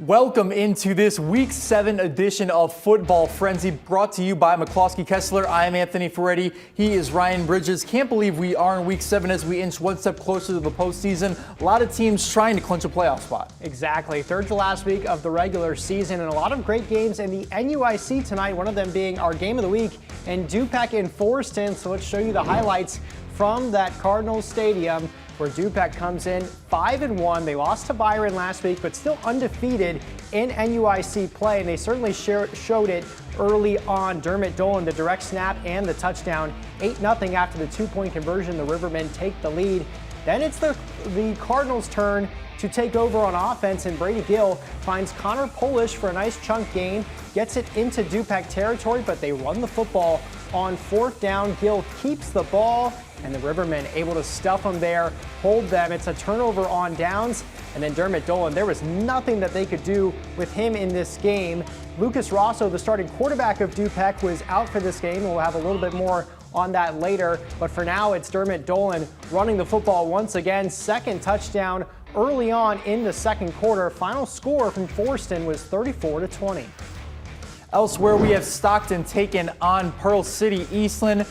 Welcome into this Week 7 edition of Football Frenzy, brought to you by McCloskey Kessler. I am Anthony Ferretti. He is Ryan Bridges. Can't believe we are in Week 7 as we inch one step closer to the postseason. A lot of teams trying to clinch a playoff spot. Exactly. Third to last week of the regular season, and a lot of great games in the NUIC tonight, one of them being our game of the week, and Dupac in Forreston. So let's show you the highlights from that Cardinals Stadium, where Dupac comes in 5-1. They lost to Byron last week, but still undefeated in NUIC play, and they certainly showed it early on. Dermot Dolan, the direct snap and the touchdown. 8-0 after the two-point conversion. The Rivermen take the lead. Then it's the Cardinals' turn to take over on offense, and Brady Gill finds Connor Polish for a nice chunk gain, gets it into Dupac territory, but they run the football on fourth down. Gill keeps the ball, and the Rivermen able to stuff them there, hold them. It's a turnover on downs, and then Dermot Dolan, there was nothing that they could do with him in this game. Lucas Rosso, the starting quarterback of Dupac, was out for this game. We'll have a little bit more on that later, but for now it's Dermot Dolan running the football once again. Second touchdown early on in the second quarter. Final score from Forreston was 34-20. Elsewhere, we have Stockton taking on Pearl City Eastland.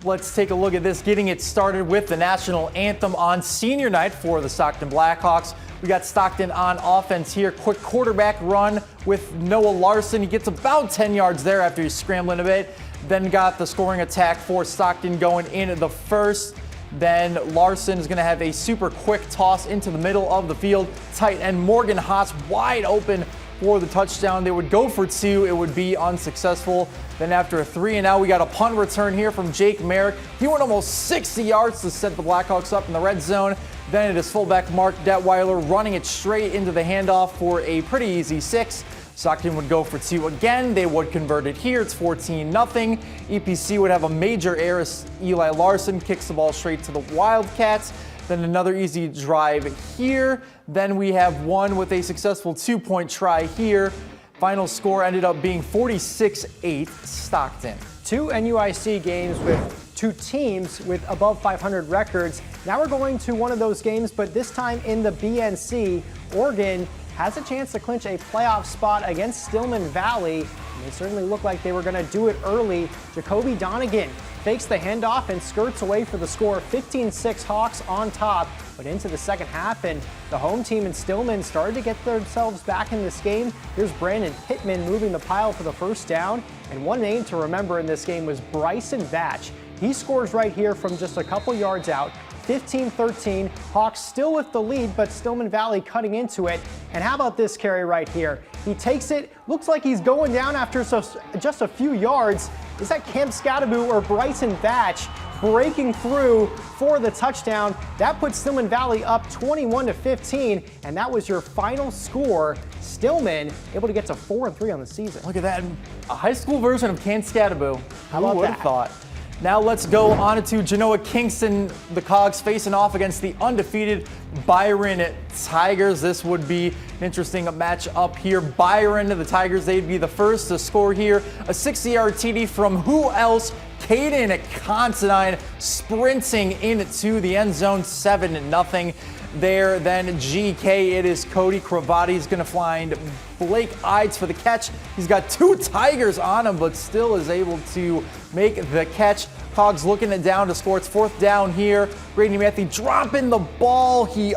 Let's take a look at this, getting it started with the national anthem on senior night for the Stockton Blackhawks. We got Stockton on offense here. Quick quarterback run with Noah Larson. He gets about 10 yards there after he's scrambling a bit. Then got the scoring attack for Stockton going in the first. Then Larson is going to have a super quick toss into the middle of the field. Tight end Morgan Haas wide open for the touchdown. They would go for two. It would be unsuccessful. Then after a 3-and-out, we got a punt return here from Jake Merrick. He went almost 60 yards to set the Blackhawks up in the red zone. Then it is fullback Mark Detweiler running it straight into the handoff for a pretty easy 6. Stockton would go for 2 again. They would convert it here. It's 14-0. EPC would have a major error as Eli Larson kicks the ball straight to the Wildcats. Then another easy drive here. Then we have one with a successful 2-point try here. Final score ended up being 46-8 Stockton. 2 NUIC games with 2 teams with above 500 records. Now we're going to one of those games, but this time in the BNC. Oregon has a chance to clinch a playoff spot against Stillman Valley. And they certainly look like they were going to do it early. Jacoby Donegan fakes the handoff and skirts away for the score. 15-6 Hawks on top. But into the second half, and the home team in Stillman started to get themselves back in this game. Here's Brandon Pittman moving the pile for the first down. And one name to remember in this game was Bryson Batch. He scores right here from just a couple yards out. 15-13, Hawks still with the lead, but Stillman Valley cutting into it. And how about this carry right here? He takes it, looks like he's going down after just a few yards. Is that Cam Scadaboo or Bryson Batch breaking through for the touchdown? That puts Stillman Valley up 21-15, and that was your final score. Stillman able to get to 4-3 on the season. Look at that, a high school version of Cam Scadaboo. How about Who would that? have thought? Now let's go on to Genoa Kingston. The Cogs facing off against the undefeated Byron Tigers. This would be an interesting match up here. Byron, the Tigers, they'd be the first to score here. A 60-yard TD from who else? Caden Considine sprinting into the end zone. 7-0 there. Then GK, it is Cody Cravati. He's going to find Blake Ides for the catch. He's got 2 Tigers on him, but still is able to make the catch. Cogs looking it down to score. It's 4th down here. Grady Matthew dropping the ball. He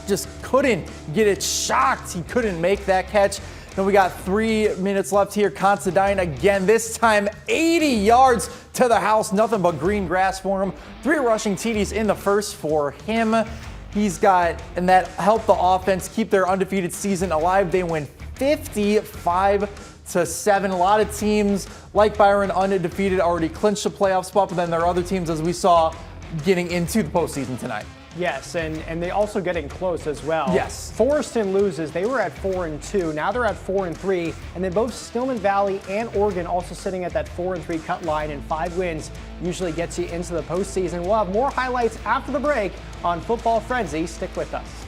just couldn't get it shocked. He couldn't make that catch. Then we got 3 minutes left here. Considine again, this time 80 yards to the house. Nothing but green grass for him. 3 rushing TDs in the first for him. He's got, and that helped the offense keep their undefeated season alive. They win 55-7. A lot of teams like Byron, undefeated, already clinched a playoff spot, but then there are other teams, as we saw, getting into the postseason tonight. Yes, and they also getting close as well. Yes. Forreston loses. They were at 4-2. Now they're at 4-3. And then both Stillman Valley and Oregon also sitting at that 4-3 cut line, and 5 wins usually gets you into the postseason. We'll have more highlights after the break on Football Frenzy. Stick with us.